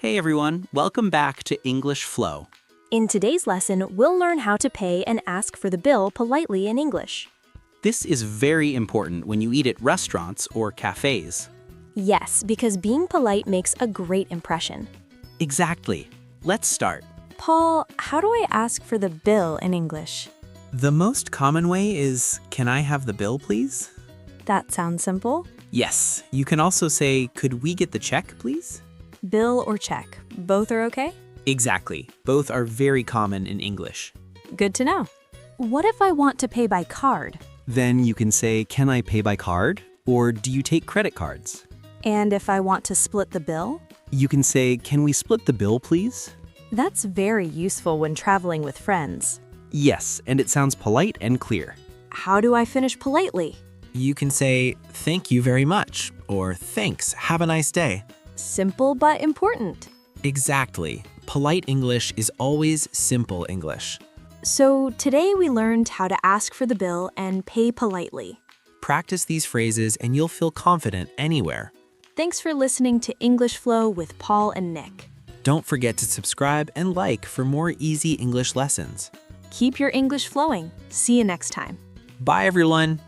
Hey everyone, welcome back to English Flow. In today's lesson, we'll learn how to pay and ask for the bill politely in English. This is very important when you eat at restaurants or cafés. Yes, because being polite makes a great impression. Exactly. Let's start. Paul, how do I ask for the bill in English? The most common way is, "Can I have the bill, please?" That sounds simple. Yes, you can also say, "Could we get the check, please?" Bill or check, both are okay? Exactly. Both are very common in English. Good to know. What if I want to pay by card? Then you can say, "Can I pay by card?" Or "Do you take credit cards?" And if I want to split the bill? You can say, "Can we split the bill, please?" That's very useful when traveling with friends. Yes, and it sounds polite and clear. How do I finish politely? You can say, "Thank you very much," or "Thanks, have a nice day." Simple but important. Exactly. Polite English is always simple English. So today we learned how to ask for the bill and pay politely. Practice these phrases and you'll feel confident anywhere. Thanks for listening to English Flow with Paul and Nick. Don't forget to subscribe and like for more easy English lessons. Keep your English flowing. See you next time. Bye, everyone.